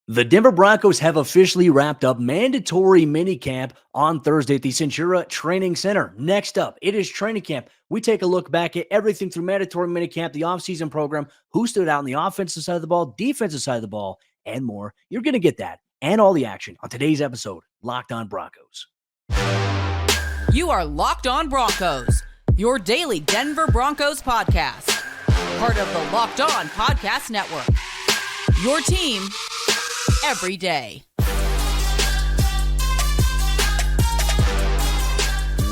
The Denver Broncos have officially wrapped up mandatory minicamp on Thursday at the Centura Training Center. Next up, it is training camp. We take a look back at everything through mandatory minicamp, the offseason program, who stood out on the offensive side of the ball, defensive side of the ball, and more. You're going to get that and all the action on today's episode, Locked On Broncos. You are Locked On Broncos, your daily Denver Broncos podcast. Part of the Locked On Podcast Network. Your team every day.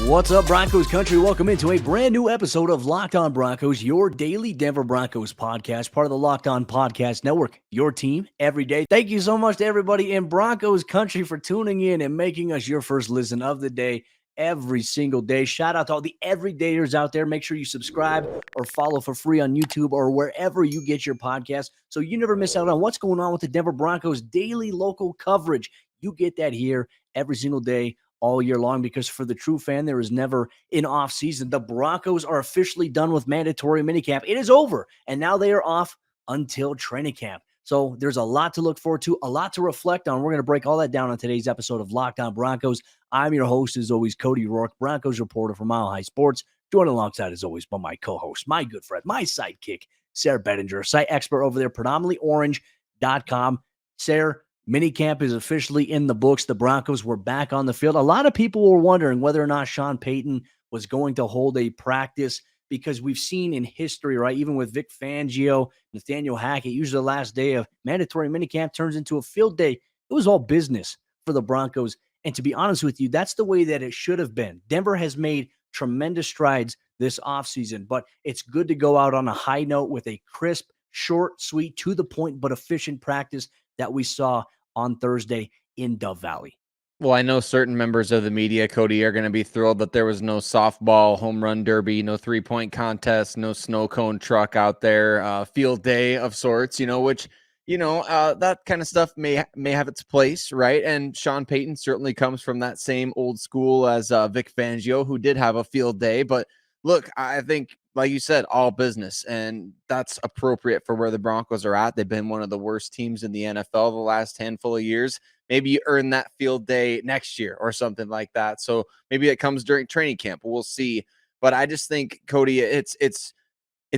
What's up, Broncos Country? Welcome into a brand new episode of Locked On Broncos, your daily Denver Broncos podcast, part of the Locked On Podcast Network, your team every day. Thank you so much to everybody in Broncos Country for tuning in and making us your first listen of the day every single day. Shout out to all the everydayers out there. Make sure you subscribe or follow for free on YouTube or wherever you get your podcasts so you never miss out on what's going on with the Denver Broncos daily local coverage. You get that here every single day all year long, because for the true fan, there is never an off season. The Broncos are officially done with mandatory minicamp. It is over, and now they are off until training camp. So there's a lot to look forward to, a lot to reflect on. We're going to break all that down on today's episode of Locked On Broncos. I'm your host, as always, Cody Roark, Broncos reporter for Mile High Sports, joined alongside, as always, by my co-host, my good friend, my sidekick, Sayre Bedinger, site expert over there, predominantlyorange.com. Sayre, minicamp is officially in the books. The Broncos were back on the field. A lot of people were wondering whether or not Sean Payton was going to hold a practice, because we've seen in history, right, even with Vic Fangio, Nathaniel Hackett, usually the last day of mandatory minicamp turns into a field day. It was all business for the Broncos. And to be honest with you, that's the way that it should have been. Denver has made tremendous strides this offseason, but it's good to go out on a high note with a crisp, short, sweet, to the point, but efficient practice that we saw on Thursday in Dove Valley. Well, I know certain members of the media, Cody, are going to be thrilled that there was no softball home run derby, no three-point contest, no snow cone truck out there, field day of sorts, which, that kind of stuff may have its place, right? And Sean Payton certainly comes from that same old school as Vic Fangio, who did have a field day. But look, I think, like you said, all business, and that's appropriate for where the Broncos are at. They've been one of the worst teams in the NFL the last handful of years. Maybe you earn that field day next year or something like that. So maybe it comes during training camp. We'll see. But I just think, Cody, it's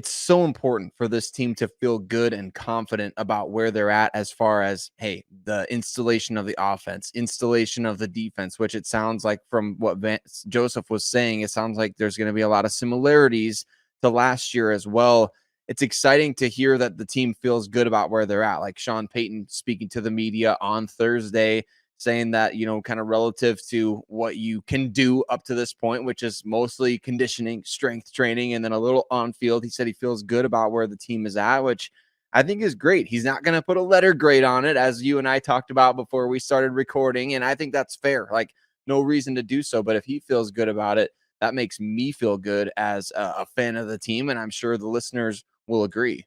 so important for this team to feel good and confident about where they're at as far as, hey, the installation of the offense, installation of the defense, which it sounds like from what Joseph was saying, it sounds like there's going to be a lot of similarities to last year as well. It's exciting to hear that the team feels good about where they're at. Like Sean Payton speaking to the media on Thursday, saying that, kind of relative to what you can do up to this point, which is mostly conditioning, strength training, and then a little on field. He said he feels good about where the team is at, which I think is great. He's not going to put a letter grade on it, as you and I talked about before we started recording. And I think that's fair. Like, no reason to do so. But if he feels good about it, that makes me feel good as a fan of the team. And I'm sure the listeners will agree.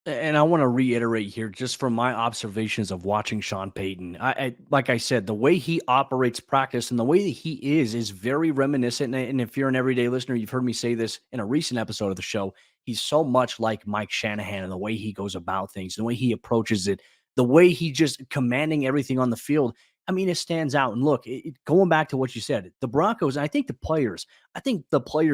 And I want to reiterate here, just from my observations of watching Sean Payton, I like I said, the way he operates practice and the way that he is very reminiscent. And if you're an everyday listener, you've heard me say this in a recent episode of the show. He's so much like Mike Shanahan, and the way he goes about things, the way he approaches it, the way he just commanding everything on the field. I mean, it stands out. And look, going back to what you said, the Broncos, I think the players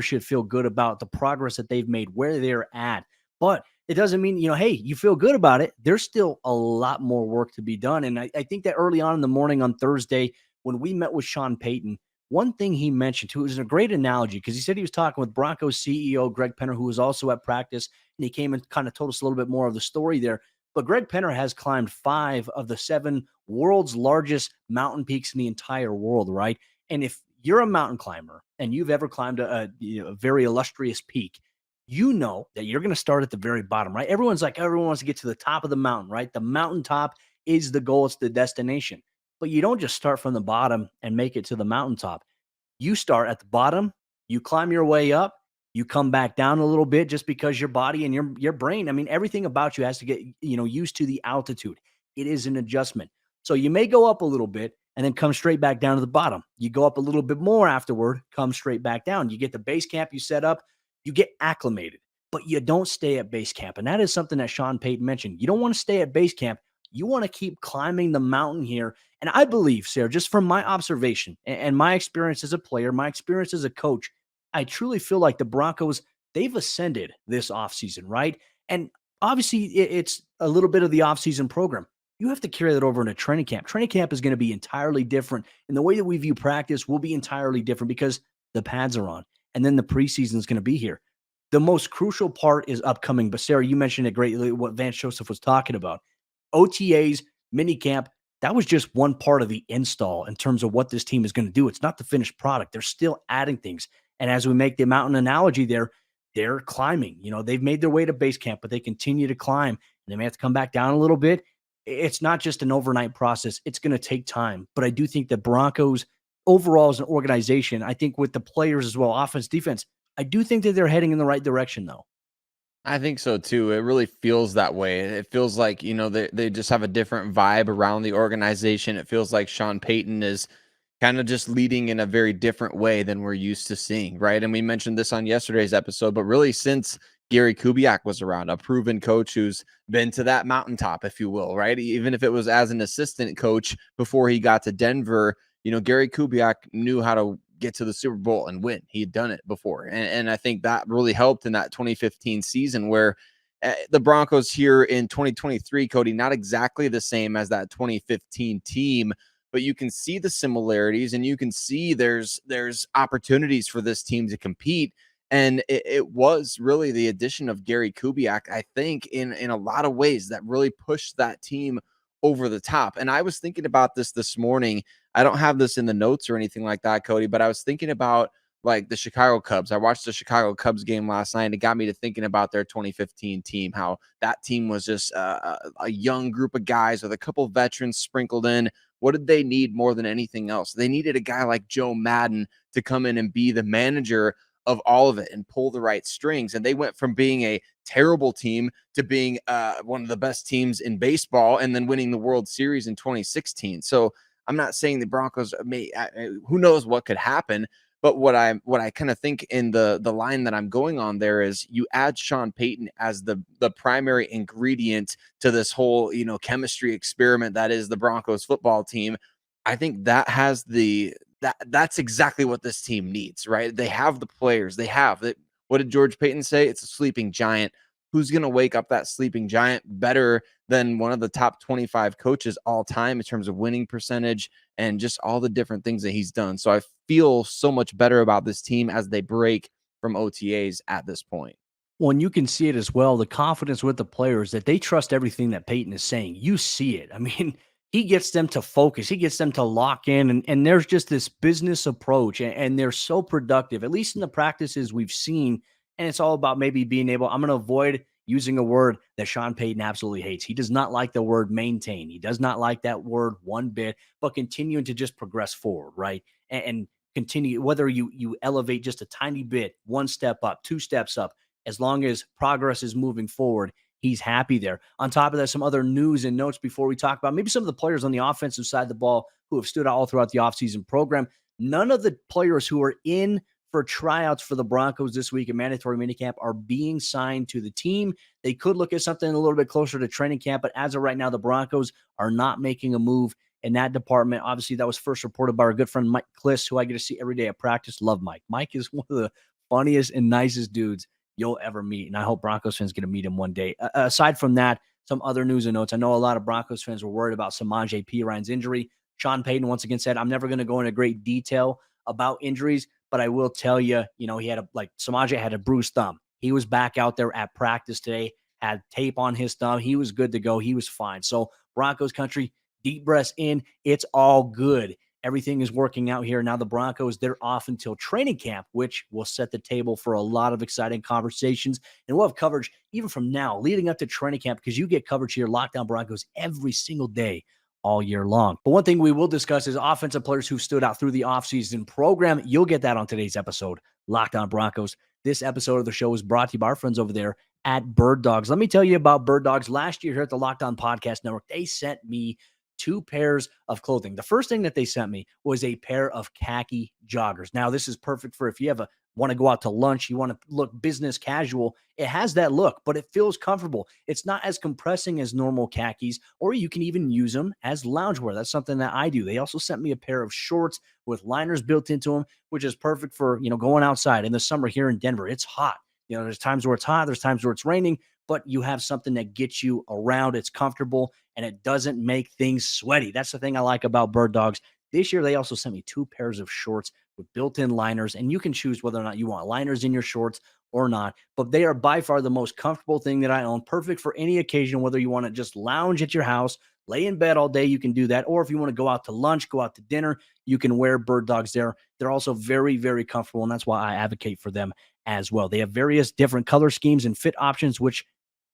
should feel good about the progress that they've made, where they're at. But it doesn't mean, hey, you feel good about it. There's still a lot more work to be done. And I think that early on in the morning on Thursday, when we met with Sean Payton, one thing he mentioned too, it was a great analogy, because he said he was talking with Broncos CEO Greg Penner, who was also at practice, and he came and kind of told us a little bit more of the story there. But Greg Penner has climbed 5 of the 7 world's largest mountain peaks in the entire world, right? And if you're a mountain climber and you've ever climbed a very illustrious peak, you know that you're going to start at the very bottom, right? Everyone wants to get to the top of the mountain, right? The mountaintop is the goal. It's the destination. But you don't just start from the bottom and make it to the mountaintop. You start at the bottom, you climb your way up, you come back down a little bit, just because your body and your brain, I mean, everything about you has to get, used to the altitude. It is an adjustment. So you may go up a little bit and then come straight back down to the bottom. You go up a little bit more afterward, come straight back down. You get the base camp you set up, you get acclimated, but you don't stay at base camp. And that is something that Sean Payton mentioned. You don't want to stay at base camp. You want to keep climbing the mountain here. And I believe, Sayre, just from my observation and my experience as a player, my experience as a coach, I truly feel like the Broncos, they've ascended this offseason, right? And obviously, it's a little bit of the offseason program. You have to carry that over into training camp. Training camp is going to be entirely different. And the way that we view practice will be entirely different because the pads are on. And then the preseason is going to be here. The most crucial part is upcoming. But Sayre, you mentioned it greatly what Vance Joseph was talking about. OTAs, minicamp, that was just one part of the install in terms of what this team is going to do. It's not the finished product. They're still adding things. And as we make the mountain analogy there, they're climbing. They've made their way to base camp, but they continue to climb. And they may have to come back down a little bit. It's not just an overnight process. It's going to take time. But I do think the Broncos overall as an organization, I think with the players as well, offense, defense, I do think that they're heading in the right direction, though. I think so too. It really feels that way. It feels like, they just have a different vibe around the organization. It feels like Sean Payton is kind of just leading in a very different way than we're used to seeing, right? And we mentioned this on yesterday's episode, but really since Gary Kubiak was around, a proven coach who's been to that mountaintop, if you will, right? Even if it was as an assistant coach before he got to Denver, Gary Kubiak knew how to get to the Super Bowl and win. He had done it before. And I think that really helped in that 2015 season where the Broncos here in 2023, Cody, not exactly the same as that 2015 team, but you can see the similarities and you can see there's opportunities for this team to compete. And it was really the addition of Gary Kubiak, I think, in a lot of ways that really pushed that team over the top. And I was thinking about this morning. I don't have this in the notes or anything like that, Cody, but I was thinking about like the Chicago Cubs. I watched the Chicago Cubs game last night and it got me to thinking about their 2015 team, how that team was just a young group of guys with a couple of veterans sprinkled in. What did they need more than anything else? They needed a guy like Joe Madden to come in and be the manager of all of it and pull the right strings. And they went from being a terrible team to being one of the best teams in baseball and then winning the World Series in 2016. So I'm not saying the Broncos who knows what could happen, but what I kind of think in the line that I'm going on there is you add Sean Payton as the primary ingredient to this whole, chemistry experiment that is the Broncos football team. I think that has that's exactly what this team needs, right? They have the players. They have that. What did George Payton say? It's a sleeping giant. Who's going to wake up that sleeping giant better than one of the top 25 coaches all time in terms of winning percentage and just all the different things that he's done? So I feel so much better about this team as they break from OTAs at this point. Well, and you can see it as well, the confidence with the players that they trust everything that Peyton is saying. You see it. I mean, he gets them to focus. He gets them to lock in. And there's just this business approach. And they're so productive, at least in the practices we've seen. And it's all about maybe being able, I'm going to avoid using a word that Sean Payton absolutely hates. He does not like the word maintain. He does not like that word one bit, but continuing to just progress forward, right? And continue, whether you elevate just a tiny bit, one step up, two steps up, as long as progress is moving forward, he's happy there. On top of that, some other news and notes before we talk about maybe some of the players on the offensive side of the ball who have stood out all throughout the offseason program. None of the players who are in for tryouts for the Broncos this week in mandatory minicamp are being signed to the team. They could look at something a little bit closer to training camp, but as of right now, the Broncos are not making a move in that department. Obviously, that was first reported by our good friend Mike Kliss, who I get to see every day at practice. Love Mike. Mike is one of the funniest and nicest dudes you'll ever meet, and I hope Broncos fans get to meet him one day. Aside from that, some other news and notes. I know a lot of Broncos fans were worried about Samaje Perine's injury. Sean Payton once again said, I'm never going to go into great detail about injuries, but I will tell you, he had Samaje had a bruised thumb. He was back out there at practice today, had tape on his thumb. He was good to go. He was fine. So Broncos country, deep breaths in. It's all good. Everything is working out here. Now the Broncos, they're off until training camp, which will set the table for a lot of exciting conversations. And we'll have coverage even from now leading up to training camp because you get coverage here, Locked On Broncos, every single day all year long. But one thing we will discuss is offensive players who stood out through the offseason program. You'll get that on today's episode, Locked On Broncos. This episode of the show is brought to you by our friends over there at Bird Dogs. Let me tell you about Bird Dogs. Last year here at the Locked On Podcast Network, they sent me 2 pairs of clothing. The first thing that they sent me was a pair of khaki joggers. Now, this is perfect for if you have want to go out to lunch, you want to look business casual. It has that look, but it feels comfortable. It's not as compressing as normal khakis, or you can even use them as loungewear. That's something that I do. They also sent me a pair of shorts with liners built into them, which is perfect for, going outside in the summer here in Denver. It's hot. There's times where it's hot, there's times where it's raining, but you have something that gets you around. It's comfortable and it doesn't make things sweaty. That's the thing I like about Bird Dogs. This year, they also sent me 2 pairs of shorts with built-in liners, and you can choose whether or not you want liners in your shorts or not. But they are by far the most comfortable thing that I own, perfect for any occasion, whether you want to just lounge at your house, lay in bed all day, you can do that. Or if you want to go out to lunch, go out to dinner, you can wear Bird Dogs there. They're also very, very comfortable, and that's why I advocate for them as well. They have various different color schemes and fit options, which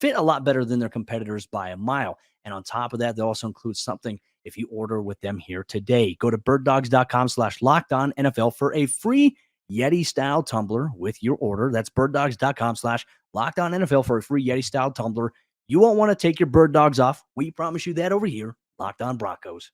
fit a lot better than their competitors by a mile. And on top of that, they also include something if you order with them here today. Go to birddogs.com/lockedon NFL for a free Yeti style tumbler with your order. That's birddogs.com/lockedon NFL for a free Yeti style tumbler. You won't want to take your Bird Dogs off. We promise you that over here. Locked On Broncos.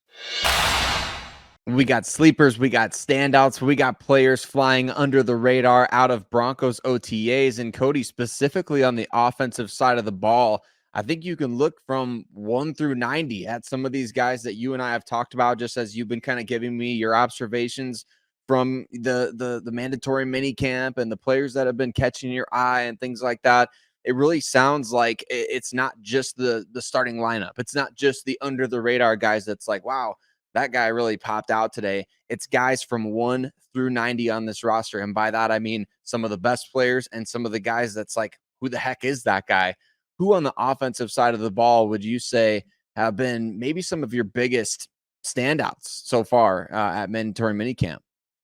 We got sleepers, we got standouts, we got players flying under the radar out of Broncos OTAs. And Cody, specifically on the offensive side of the ball, I think you can look from 1 through 90 at some of these guys that you and I have talked about, just as you've been kind of giving me your observations from the mandatory minicamp and the players that have been catching your eye and things like that. It really sounds like it's not just the starting lineup. It's not just the under the radar guys that's like, wow, that guy really popped out today. It's guys from 1 through 90 on this roster. And by that, I mean some of the best players and some of the guys that's like, who the heck is that guy? Who on the offensive side of the ball would you say have been maybe some of your biggest standouts so far at mandatory minicamp?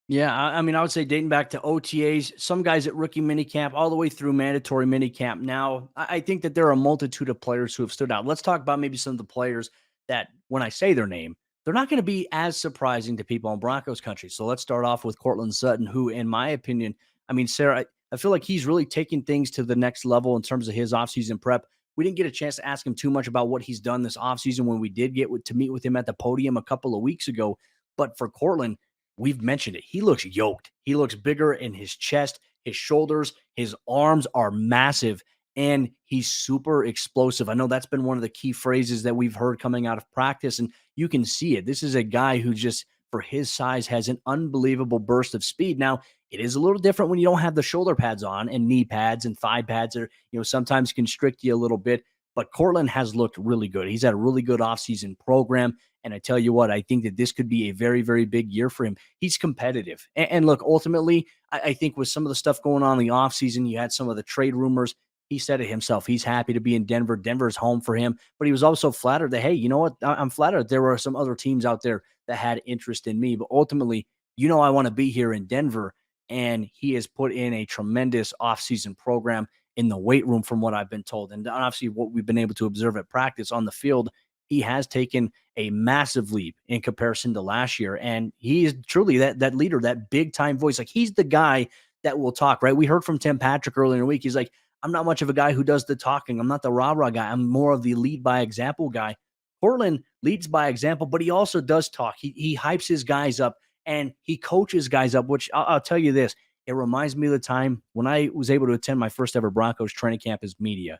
Yeah, I mean, I would say dating back to OTAs, some guys at rookie minicamp, all the way through mandatory minicamp. Now, I think that there are a multitude of players who have stood out. Let's talk about maybe some of the players that, when I say their name, they're not going to be as surprising to people in Broncos country. So let's start off with Courtland Sutton, who, in my opinion, I mean, Sayre, I feel like he's really taking things to the next level in terms of his offseason prep. We didn't get a chance to ask him too much about what he's done this offseason when we did get to meet with him at the podium a couple of weeks ago. But for Courtland, we've mentioned it. He looks yoked. He looks bigger in his chest, his shoulders, his arms are massive, and he's super explosive. I know that's been one of the key phrases that we've heard coming out of practice, and you can see it. This is a guy who just, for his size, has an unbelievable burst of speed. Now, it is a little different when you don't have the shoulder pads on and knee pads and thigh pads are, sometimes constrict you a little bit. But Courtland has looked really good. He's had a really good offseason program. And I tell you what, I think that this could be a very, very big year for him. He's competitive. And look, ultimately, I think with some of the stuff going on in the offseason, you had some of the trade rumors. He said it himself. He's happy to be in Denver. Denver's home for him. But he was also flattered that, hey, you know what? I'm flattered there were some other teams out there that had interest in me. But ultimately, I want to be here in Denver. And he has put in a tremendous offseason program in the weight room, from what I've been told. And obviously what we've been able to observe at practice on the field, he has taken a massive leap in comparison to last year. And he is truly that leader, that big time voice. Like, he's the guy that will talk, right? We heard from Tim Patrick earlier in the week. He's like, I'm not much of a guy who does the talking. I'm not the rah-rah guy. I'm more of the lead by example guy. Portland leads by example, but he also does talk. He hypes his guys up and he coaches guys up, which I'll tell you this. It reminds me of the time when I was able to attend my first ever Broncos training camp as media.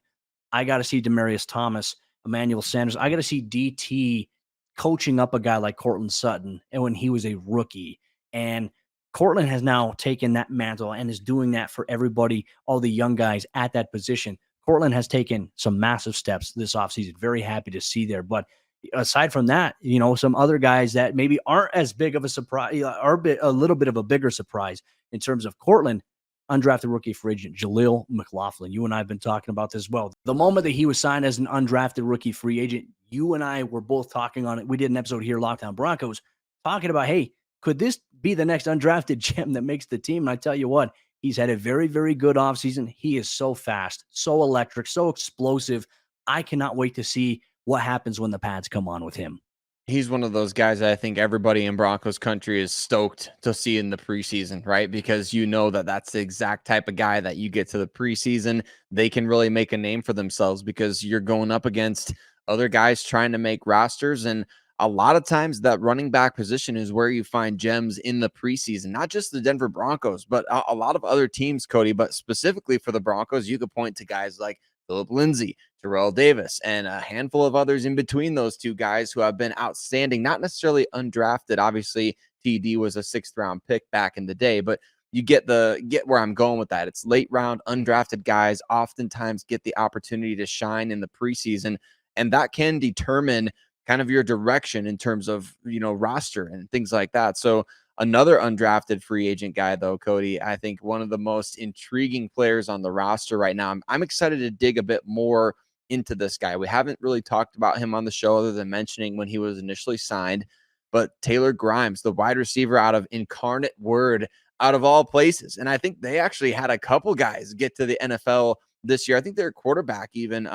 I got to see Demaryius Thomas, Emmanuel Sanders. I got to see DT coaching up a guy like Courtland Sutton, and when he was a rookie. And Courtland has now taken that mantle and is doing that for everybody, all the young guys at that position. Courtland has taken some massive steps this offseason. Very happy to see there. But aside from that, some other guys that maybe aren't as big of a surprise, are a little bit of a bigger surprise in terms of Courtland, undrafted rookie free agent Jaleel McLaughlin. You and I have been talking about this as well. The moment that he was signed as an undrafted rookie free agent, you and I were both talking on it. We did an episode here, Lockdown Broncos, talking about, hey, could this be the next undrafted gem that makes the team? And I tell you what, he's had a very, very good offseason. He is so fast, so electric, so explosive. I cannot wait to see what happens when the pads come on with him. He's one of those guys that I think everybody in Broncos country is stoked to see in the preseason, right? Because that's the exact type of guy that you get to the preseason, they can really make a name for themselves because you're going up against other guys trying to make rosters. And a lot of times that running back position is where you find gems in the preseason, not just the Denver Broncos, but a lot of other teams, Cody. But specifically for the Broncos, you could point to guys like Philip Lindsay, Terrell Davis, and a handful of others in between those two guys who have been outstanding, not necessarily undrafted. Obviously, TD was a 6th-round pick back in the day, but you get where I'm going with that. It's late round undrafted guys oftentimes get the opportunity to shine in the preseason, and that can determine kind of your direction in terms of, roster and things like that. So another undrafted free agent guy, though, Cody, I think one of the most intriguing players on the roster right now. I'm excited to dig a bit more into this guy. We haven't really talked about him on the show other than mentioning when he was initially signed, but Taylor Grimes, the wide receiver out of Incarnate Word, out of all places. And I think they actually had a couple guys get to the NFL this year. I think their quarterback even,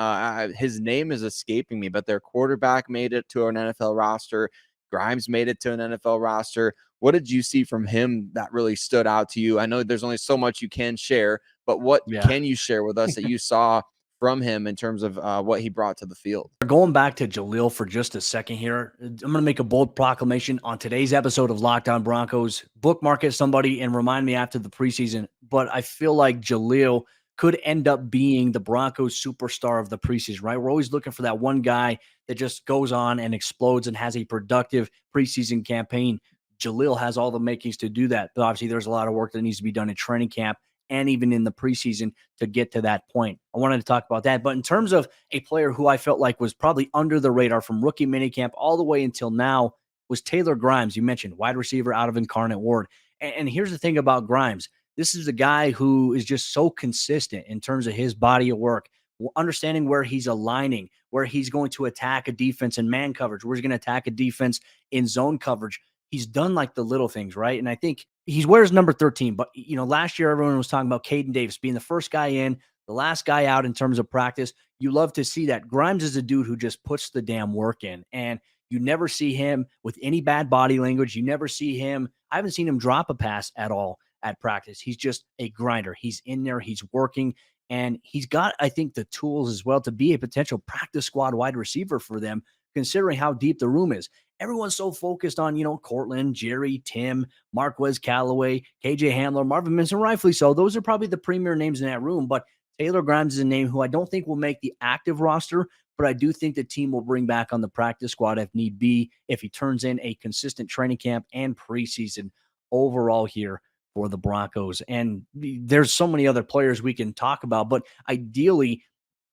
his name is escaping me, but their quarterback made it to an NFL roster. Grimes made it to an NFL roster. What did you see from him that really stood out to you? I know there's only so much you can share, but what can you share with us that you saw from him in terms of what he brought to the field? Going back to Jaleel for just a second here, I'm going to make a bold proclamation on today's episode of Locked On Broncos. Bookmark it, somebody, and remind me after the preseason. But I feel like Jaleel could end up being the Broncos superstar of the preseason, right? We're always looking for that one guy that just goes on and explodes and has a productive preseason campaign. Jaleel has all the makings to do that. But obviously, there's a lot of work that needs to be done in training camp and even in the preseason to get to that point. I wanted to talk about that. But in terms of a player who I felt like was probably under the radar from rookie minicamp all the way until now was Taylor Grimes. You mentioned wide receiver out of Incarnate Ward. And here's the thing about Grimes. This is a guy who is just so consistent in terms of his body of work, understanding where he's aligning, where he's going to attack a defense in man coverage, where he's going to attack a defense in zone coverage. He's done like the little things, right? And I think he wears number 13, but last year everyone was talking about Caden Davis being the first guy in, the last guy out in terms of practice. You love to see that. Grimes is a dude who just puts the damn work in, and you never see him with any bad body language. You never see him. I haven't seen him drop a pass at all at practice. He's just a grinder. He's in there. He's working, and he's got, I think, the tools as well to be a potential practice squad wide receiver for them, considering how deep the room is. Everyone's so focused on, Cortland, Jerry, Tim, Marquez Callaway, KJ Hamler, Marvin Mims, and rightfully so. Those are probably the premier names in that room. But Taylor Grimes is a name who I don't think will make the active roster, but I do think the team will bring back on the practice squad if need be, if he turns in a consistent training camp and preseason overall here for the Broncos. And there's so many other players we can talk about, but ideally,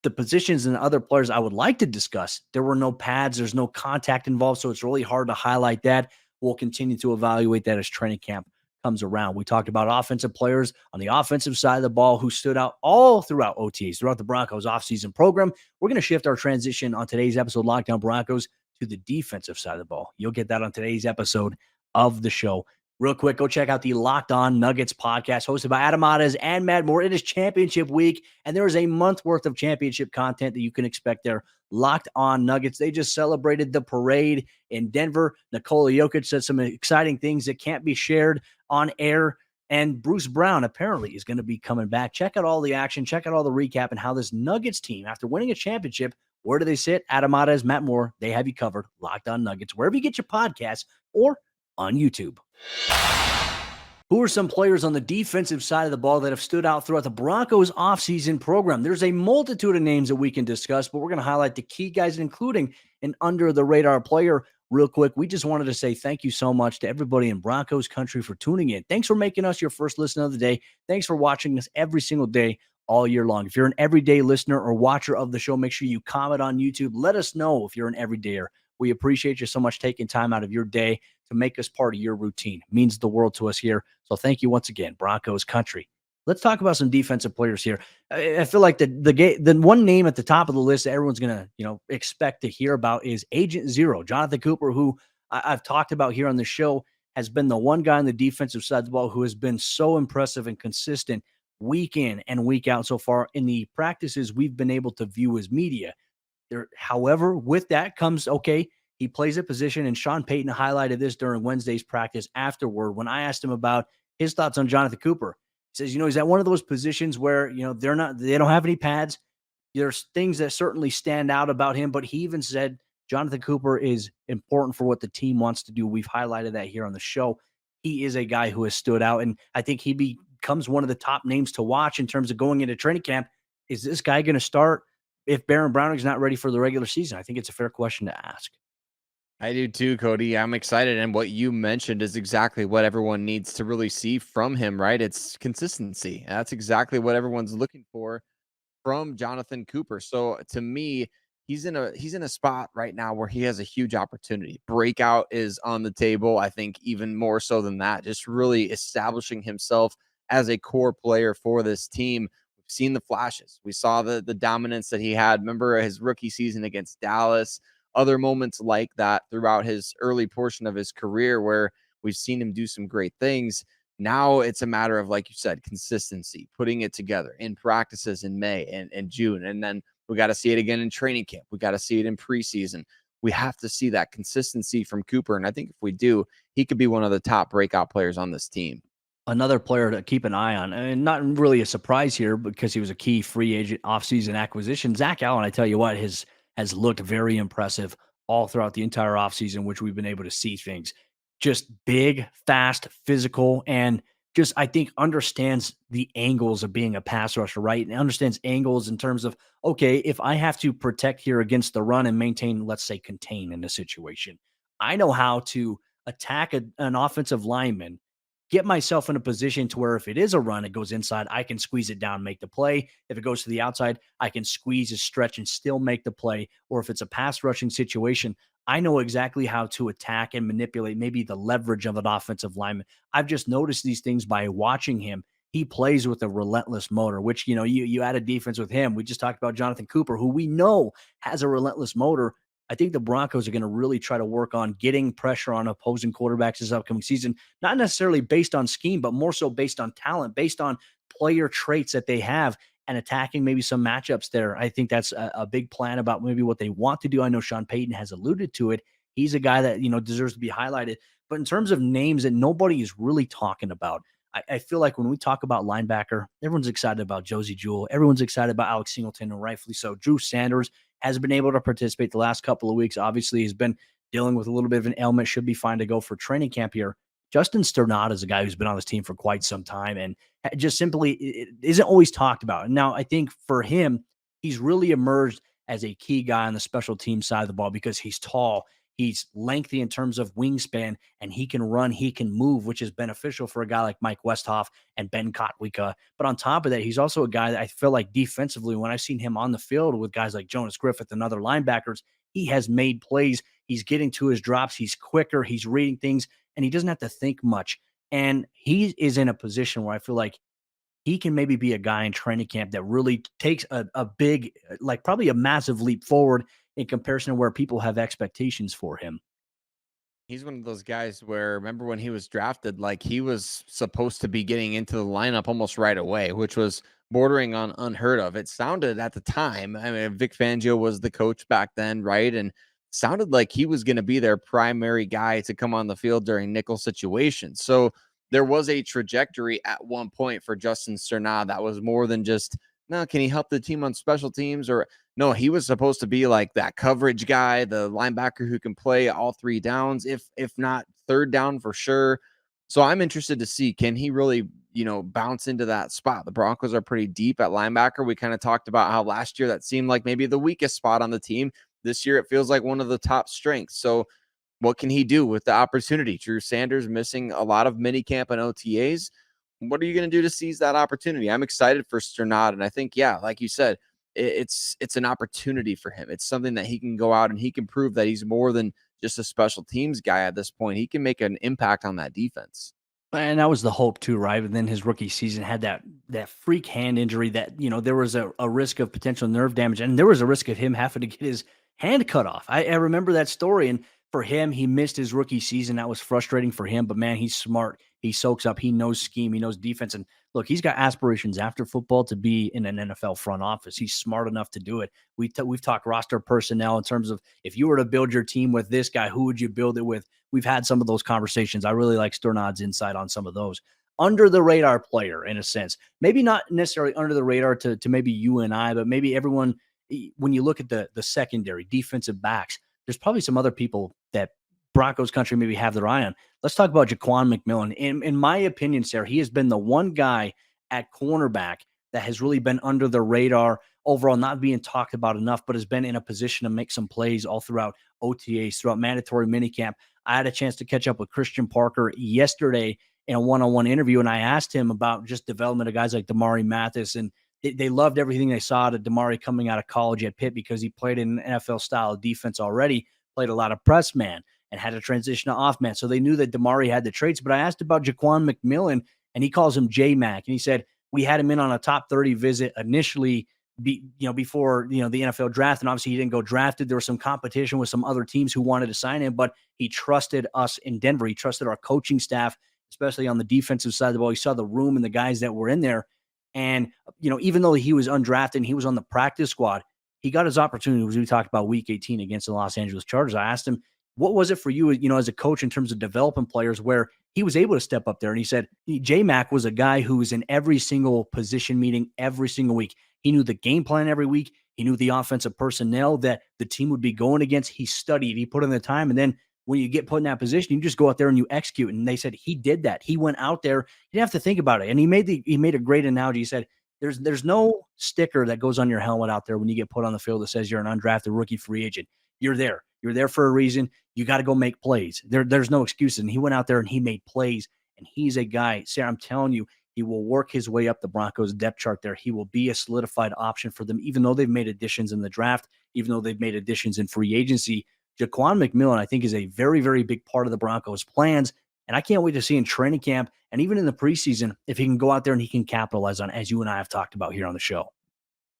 the positions and other players I would like to discuss, there were no pads, there's no contact involved, so it's really hard to highlight that. We'll continue to evaluate that as training camp comes around. We talked about offensive players on the offensive side of the ball who stood out all throughout OTAs, throughout the Broncos offseason program. We're going to shift our transition on today's episode, Lockdown Broncos, to the defensive side of the ball. You'll get that on today's episode of the show. Real quick, go check out the Locked On Nuggets podcast hosted by Adam Mares and Matt Moore. It is championship week, and there is a month worth of championship content that you can expect there. Locked On Nuggets. They just celebrated the parade in Denver. Nikola Jokic said some exciting things that can't be shared on air. And Bruce Brown apparently is going to be coming back. Check out all the action. Check out all the recap and how this Nuggets team, after winning a championship, where do they sit? Adam Mares, Matt Moore, they have you covered. Locked On Nuggets, wherever you get your podcasts or on YouTube. Who are some players on the defensive side of the ball that have stood out throughout the Broncos offseason program? There's a multitude of names that we can discuss, but we're going to highlight the key guys, including an under-the-radar player. Real quick, we just wanted to say thank you so much to everybody in Broncos Country for tuning in. Thanks for making us your first listen of the day. Thanks for watching us every single day, all year long. If you're an everyday listener or watcher of the show, make sure you comment on YouTube. Let us know if you're an everydayer. We appreciate you so much taking time out of your day to make us part of your routine. It means the world to us here. So thank you once again, Broncos Country. Let's talk about some defensive players here. I feel like the one name at the top of the list that everyone's going to expect to hear about is Agent Zero, Jonathan Cooper, who I've talked about here on the show, has been the one guy on the defensive side of the ball who has been so impressive and consistent week in and week out so far in the practices we've been able to view as media. However, with that comes, he plays a position, and Sean Payton highlighted this during Wednesday's practice afterward when I asked him about his thoughts on Jonathan Cooper. He says, he's at one of those positions where, they don't have any pads. There's things that certainly stand out about him, but he even said Jonathan Cooper is important for what the team wants to do. We've highlighted that here on the show. He is a guy who has stood out, and I think he becomes one of the top names to watch in terms of going into training camp. Is this guy going to start if Baron Browning's not ready for the regular season? I think it's a fair question to ask. I do too, Cody. I'm excited. And what you mentioned is exactly what everyone needs to really see from him, right? It's consistency. That's exactly what everyone's looking for from Jonathan Cooper. So to me, he's in a spot right now where he has a huge opportunity. Breakout is on the table. I think even more so than that, just really establishing himself as a core player for this team. We've seen the flashes. We saw the dominance that he had. Remember his rookie season against Dallas, other moments like that throughout his early portion of his career where we've seen him do some great things. Now it's a matter of, like you said, consistency, putting it together in practices in May and June. And then we got to see it again in training camp. We got to see it in preseason. We have to see that consistency from Cooper. And I think if we do, he could be one of the top breakout players on this team. Another player to keep an eye on, and not really a surprise here because he was a key free agent offseason acquisition. Zach Allen, I tell you what, has looked very impressive all throughout the entire offseason, which we've been able to see things. Just big, fast, physical, and just I think understands the angles of being a pass rusher, right? And understands angles in terms of, okay, if I have to protect here against the run and maintain, let's say, contain in a situation, I know how to attack an offensive lineman, get myself in a position to where if it is a run, it goes inside, I can squeeze it down, make the play. If it goes to the outside, I can squeeze a stretch and still make the play. Or if it's a pass rushing situation, I know exactly how to attack and manipulate maybe the leverage of an offensive lineman. I've just noticed these things by watching him. He plays with a relentless motor, which, you add a defense with him. We just talked about Jonathan Cooper, who we know has a relentless motor. I think the Broncos are going to really try to work on getting pressure on opposing quarterbacks this upcoming season, not necessarily based on scheme, but more so based on talent, based on player traits that they have and attacking maybe some matchups there. I think that's a big plan about maybe what they want to do. I know Sean Payton has alluded to it. He's a guy that, deserves to be highlighted. But in terms of names that nobody is really talking about, I feel like when we talk about linebacker, everyone's excited about Josie Jewell. Everyone's excited about Alex Singleton, and rightfully so. Drew Sanders has been able to participate the last couple of weeks. Obviously, he's been dealing with a little bit of an ailment, should be fine to go for training camp here. Justin Sternad is a guy who's been on this team for quite some time and just simply it isn't always talked about. And now I think for him, he's really emerged as a key guy on the special team side of the ball because he's tall, he's lengthy in terms of wingspan, and he can run, he can move, which is beneficial for a guy like Mike Westhoff and Ben Kotwika. But on top of that, he's also a guy that I feel like defensively, when I've seen him on the field with guys like Jonas Griffith and other linebackers, he has made plays. He's getting to his drops. He's quicker. He's reading things, and he doesn't have to think much. And he is in a position where I feel like he can maybe be a guy in training camp that really takes a big, like probably a massive leap forward in comparison to where people have expectations for him. He's one of those guys where remember when he was drafted, like he was supposed to be getting into the lineup almost right away, which was bordering on unheard of. It sounded at the time, I mean, Vic Fangio was the coach back then, right? And sounded like he was going to be their primary guy to come on the field during nickel situations. So there was a trajectory at one point for Justin Sternad that was more than just, no, can he help the team on special teams? Or no, he was supposed to be like that coverage guy, the linebacker who can play all three downs, if not third down for sure. So I'm interested to see, can he really, bounce into that spot? The Broncos are pretty deep at linebacker. We kind of talked about how last year that seemed like maybe the weakest spot on the team. This year it feels like one of the top strengths. So what can he do with the opportunity? Drew Sanders missing a lot of minicamp and OTAs. What are you going to do to seize that opportunity? I'm excited for Sternad. And I think, yeah, like you said, it's an opportunity for him. It's something that he can go out and he can prove that he's more than just a special teams guy at this point. He can make an impact on that defense. And that was the hope too, right? And then his rookie season had that freak hand injury that, there was a risk of potential nerve damage, and there was a risk of him having to get his hand cut off. I remember that story. And for him, he missed his rookie season. That was frustrating for him. But man, he's smart. He soaks up. He knows scheme. He knows defense. And look, he's got aspirations after football to be in an NFL front office. He's smart enough to do it. We've talked roster personnel in terms of if you were to build your team with this guy, who would you build it with? We've had some of those conversations. I really like Sternad's insight on some of those. Under the radar player, in a sense, maybe not necessarily under the radar to maybe you and I, but maybe everyone. When you look at the secondary defensive backs, there's probably some other people that Broncos country maybe have their eye on. Let's talk about Jaquan McMillan. In my opinion, Sarah, he has been the one guy at cornerback that has really been under the radar overall, not being talked about enough, but has been in a position to make some plays all throughout OTAs, throughout mandatory minicamp. I had a chance to catch up with Christian Parker yesterday in a one-on-one interview, and I asked him about just development of guys like Damari Mathis, and they loved everything they saw to Damari coming out of college at Pitt because he played in an NFL-style defense already, played a lot of press man, and had to transition to off man. So they knew that Damari had the traits. But I asked about Jaquan McMillan, and he calls him J-Mac, and he said we had him in on a top 30 visit initially before, the NFL draft. And obviously he didn't go drafted. There was some competition with some other teams who wanted to sign him, but he trusted us in Denver. He trusted our coaching staff, especially on the defensive side of the ball. He saw the room and the guys that were in there. And, even though he was undrafted and he was on the practice squad, he got his opportunity, as we talked about week 18 against the Los Angeles Chargers. I asked him, what was it for you, as a coach in terms of developing players where he was able to step up there? And he said, J-Mac was a guy who was in every single position meeting every single week. He knew the game plan every week. He knew the offensive personnel that the team would be going against. He studied, he put in the time. And then when you get put in that position, you just go out there and you execute. And they said he did that. He went out there. You didn't have to think about it. And he made a great analogy. He said, there's no sticker that goes on your helmet out there when you get put on the field that says you're an undrafted rookie free agent. You're there. You're there for a reason. You got to go make plays. There's no excuses. And he went out there and he made plays. And he's a guy, Sarah, I'm telling you, he will work his way up the Broncos depth chart there. He will be a solidified option for them, even though they've made additions in the draft, even though they've made additions in free agency. Jaquan McMillan, I think, is a very, very big part of the Broncos' plans. And I can't wait to see in training camp and even in the preseason if he can go out there and he can capitalize on it, as you and I have talked about here on the show.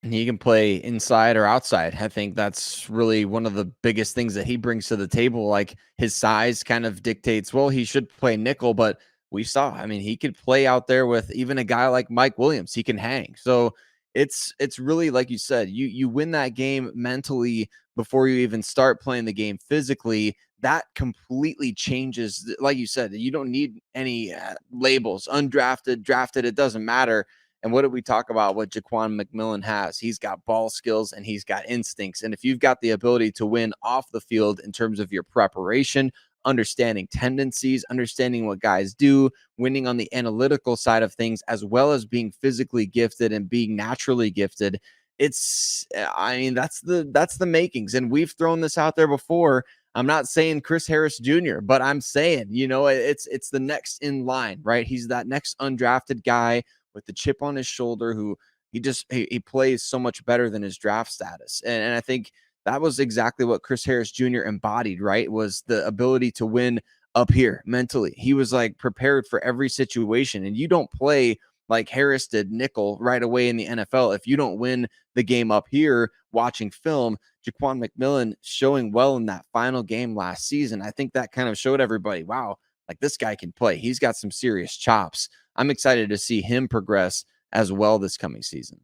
And he can play inside or outside. I think that's really one of the biggest things that he brings to the table. Like his size kind of dictates, well, he should play nickel, but we saw, he could play out there with even a guy like Mike Williams. He can hang. So it's really, like you said, you win that game mentally before you even start playing the game physically. That completely changes. Like you said, you don't need any labels, undrafted, drafted. It doesn't matter. And what did we talk about? What Jaquan McMillan has? He's got ball skills and he's got instincts. And if you've got the ability to win off the field in terms of your preparation, understanding tendencies, understanding what guys do, winning on the analytical side of things, as well as being physically gifted and being naturally gifted, that's the makings. And we've thrown this out there before. I'm not saying Chris Harris Jr., but I'm saying, it's the next in line, right? He's that next undrafted guy with the chip on his shoulder who he plays so much better than his draft status. And I think that was exactly what Chris Harris Jr. embodied, right? Was the ability to win up here mentally. He was like prepared for every situation. And you don't play like Harris did nickel right away in the NFL if you don't win the game up here watching film. Jaquan McMillan showing well in that final game last season. I think that kind of showed everybody, wow, like this guy can play. He's got some serious chops. I'm excited to see him progress as well this coming season.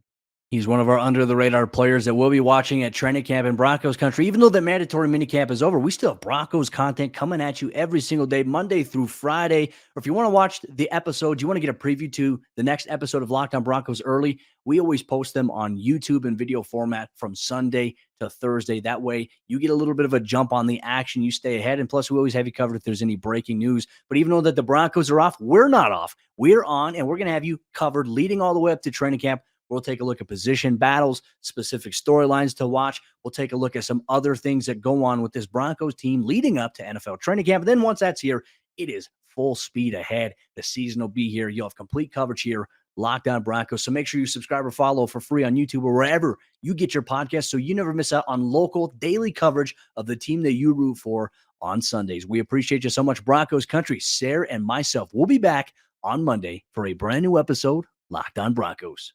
He's one of our under-the-radar players that we'll be watching at training camp in Broncos country. Even though the mandatory minicamp is over, we still have Broncos content coming at you every single day, Monday through Friday. Or if you want to watch the episodes, you want to get a preview to the next episode of Locked On Broncos early, we always post them on YouTube in video format from Sunday to Thursday. That way, you get a little bit of a jump on the action. You stay ahead. And plus, we always have you covered if there's any breaking news. But even though that the Broncos are off, we're not off. We're on, and we're going to have you covered leading all the way up to training camp. We'll take a look at position battles, specific storylines to watch. We'll take a look at some other things that go on with this Broncos team leading up to NFL training camp. And then once that's here, it is full speed ahead. The season will be here. You'll have complete coverage here, Locked On Broncos. So make sure you subscribe or follow for free on YouTube or wherever you get your podcast so you never miss out on local daily coverage of the team that you root for on Sundays. We appreciate you so much, Broncos Country. Sayre and myself will be back on Monday for a brand new episode, Locked On Broncos.